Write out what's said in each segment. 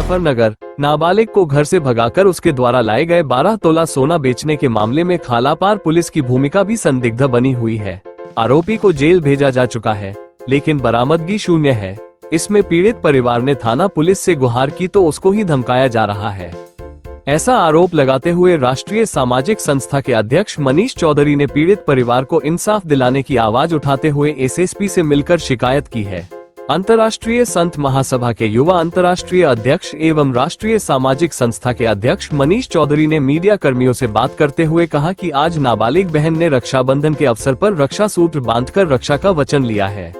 मुजफ्फरनगर। नाबालिग को घर से भगाकर उसके द्वारा लाए गए 12 तोला सोना बेचने के मामले में खालापार पुलिस की भूमिका भी संदिग्ध बनी हुई है। आरोपी को जेल भेजा जा चुका है, लेकिन बरामदगी शून्य है। इसमें पीड़ित परिवार ने थाना पुलिस से गुहार की तो उसको ही धमकाया जा रहा है। ऐसा आरोप लगाते हुए राष्ट्रीय सामाजिक संस्था के अध्यक्ष मनीष चौधरी ने पीड़ित परिवार को इंसाफ दिलाने की आवाज उठाते हुए एसएसपी से मिलकर शिकायत की है। अंतर्राष्ट्रीय संत महासभा के युवा अंतर्राष्ट्रीय अध्यक्ष एवं राष्ट्रीय सामाजिक संस्था के अध्यक्ष मनीष चौधरी ने मीडिया कर्मियों से बात करते हुए कहा कि आज नाबालिग बहन ने रक्षाबंधन के अवसर पर रक्षा सूत्र बांधकर रक्षा का वचन लिया है।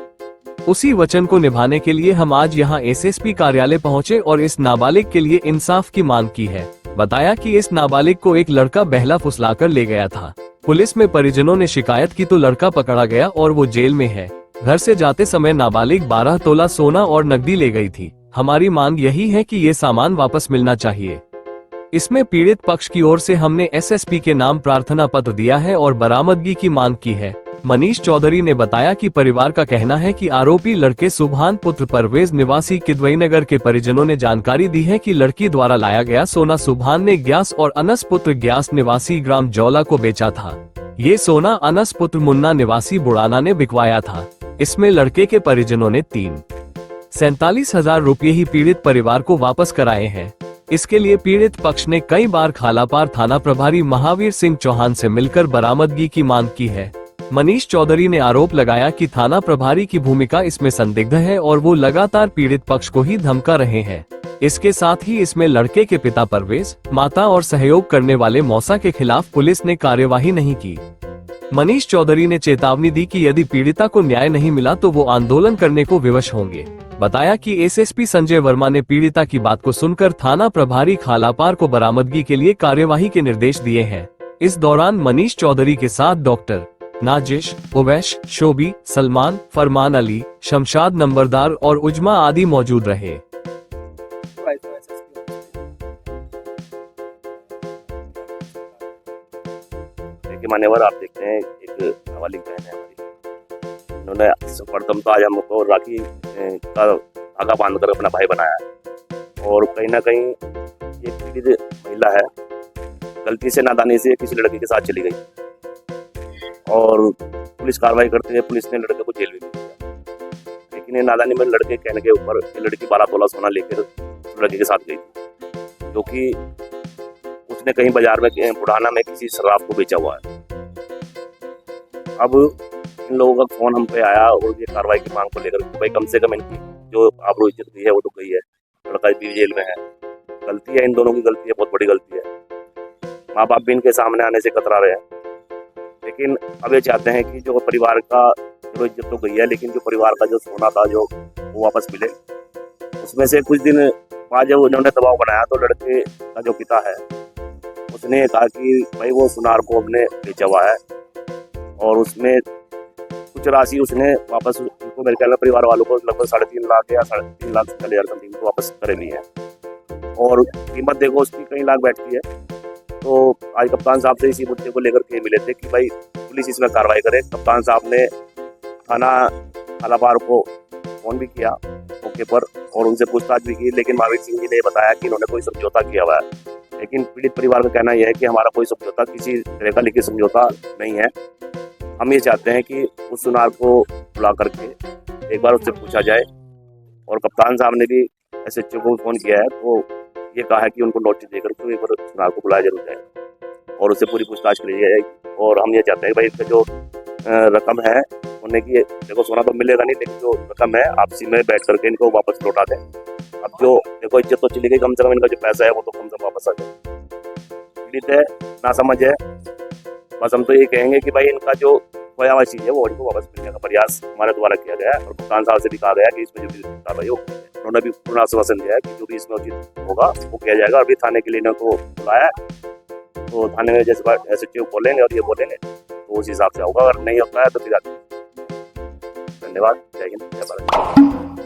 उसी वचन को निभाने के लिए हम आज यहां एसएसपी कार्यालय पहुंचे और इस नाबालिग के लिए इंसाफ की मांग की है। बताया कि इस नाबालिग को एक लड़का बहला फुसलाकर ले गया था। पुलिस में परिजनों ने शिकायत की तो लड़का पकड़ा गया और वो जेल में है। घर से जाते समय नाबालिग 12 तोला सोना और नकदी ले गई थी। हमारी मांग यही है कि ये सामान वापस मिलना चाहिए। इसमें पीड़ित पक्ष की ओर से हमने एसएसपी के नाम प्रार्थना पत्र दिया है और बरामदगी की मांग की है। मनीष चौधरी ने बताया कि परिवार का कहना है कि आरोपी लड़के सुभान पुत्र परवेज निवासी किदवईनगर के परिजनों ने जानकारी दी है कि लड़की द्वारा लाया गया सोना सुभान ने ग्यास और अनस पुत्र ग्यास निवासी ग्राम जौला को बेचा था। ये सोना अनस पुत्र मुन्ना निवासी बुड़ाना ने बिकवाया था। इसमें लड़के के परिजनों ने 47,000 रुपये ही पीड़ित परिवार को वापस कराए हैं। इसके लिए पीड़ित पक्ष ने कई बार खालापार थाना प्रभारी महावीर सिंह चौहान से मिलकर बरामदगी की मांग की है। मनीष चौधरी ने आरोप लगाया कि थाना प्रभारी की भूमिका इसमें संदिग्ध है और वो लगातार पीड़ित पक्ष को ही धमका रहे हैं। इसके साथ ही इसमें लड़के के पिता परवेज, माता और सहयोग करने वाले मौसा के खिलाफ पुलिस ने कार्यवाही नहीं की। मनीष चौधरी ने चेतावनी दी कि यदि पीड़िता को न्याय नहीं मिला तो वो आंदोलन करने को विवश होंगे। बताया कि एसएसपी संजय वर्मा ने पीड़िता की बात को सुनकर थाना प्रभारी खालापार को बरामदगी के लिए कार्यवाही के निर्देश दिए हैं। इस दौरान मनीष चौधरी के साथ डॉक्टर नाजिश, उवैश, शोबी, सलमान, फरमान अली, शमशाद नंबरदार और उजमा आदि मौजूद रहे। मान्यवर, आप देखते हैं एक नाबालिग बहन है हमारी। उन्होंने प्रथम तो आज हमको राखी का धागा बांधकर अपना भाई बनाया है और कहीं ना कहीं ये पीड़ित महिला है, गलती से नादानी से किसी लड़के के साथ चली गई और पुलिस कार्रवाई करते हुए पुलिस ने लड़के को जेल में भेज दिया। लेकिन ये नादानी में लड़के कहने के ऊपर लड़की 12 तोला सोना लेकर लड़के के साथ गई थी, जो कि उसने कहीं बाजार में बुढ़ाना में किसी शराब को बेचा हुआ है। अब इन लोगों का फोन हम पे आया और ये कार्रवाई की मांग को लेकर भाई कम से कम इनकी जो आबरू इज्जत गई है वो तो गई है, लड़का भी जेल में है। गलती है, इन दोनों की गलती है, बहुत बड़ी गलती है। माँ बाप भी इनके सामने आने से कतरा रहे हैं। लेकिन अब ये चाहते हैं कि जो परिवार का जो इज्जत तो गई है, लेकिन जो परिवार का जो सोना था जो वो वापस मिले। उसमें से कुछ दिन बाद जब उन्होंने दबाव बनाया तो लड़के का जो पिता है उसने कहा कि भाई वो सुनार को हमने बेचा हुआ है और उसमें कुछ राशि उसने वापस उनको मेरे ख्याल में परिवार वालों को लगभग 3.5 लाख या 3.5 लाख 40,000 समथिंग को वापस करे ली है और कीमत देखो उसकी कई लाख बैठती है। तो आज कप्तान साहब से इसी मुद्दे को लेकर के मिले थे कि भाई पुलिस इसमें कार्रवाई करे। कप्तान साहब ने थाना खालापार को फोन भी किया मौके पर और उनसे पूछताछ भी की, लेकिन महावीर सिंह जी ने बताया कि इन्होंने कोई समझौता किया हुआ है। लेकिन पीड़ित परिवार का कहना यह है कि हमारा कोई समझौता, किसी तरह का लिखित समझौता नहीं है। हम ये चाहते हैं कि उस सुनार को बुला करके एक बार उससे पूछा जाए और कप्तान साहब ने भी एसएचओ को फोन किया है तो ये कहा है कि उनको नोटिस देकर के एक बार सुनार को बुलाया जरूर जाए और उससे पूरी पूछताछ करी जाए। और हम ये चाहते हैं कि भाई इसका जो रकम है होने की, देखो सोना तो मिलेगा नहीं, लेकिन जो रकम है आपसी में बैठ करके इनको वापस लौटा दें। अब जो देखो इज्जत तो चली गई, कम से कम इनका जो पैसा है वो तो कम से कम वापस आ जाए। पीड़ित है, ना समझ है, बस हम तो ये कहेंगे कि भाई इनका जो खोया हुआ चीज है वो इनको वापस मिलने का प्रयास हमारे द्वारा किया गया है और कप्तान साहब से भी कहा गया कि इसमें जो भी कार्रवाई हो, उन्होंने भी पूर्ण आश्वासन दिया है कि जो भी इसमें उचित होगा वो किया जाएगा। अभी थाने के लिए इनको बुलाया तो थाने में जैसे एसएचओ बोलेंगे और ये बोलेंगे तो उस हिसाब से होगा, अगर नहीं होता है तो फिर धन्यवाद। जय हिंद, जय भारत।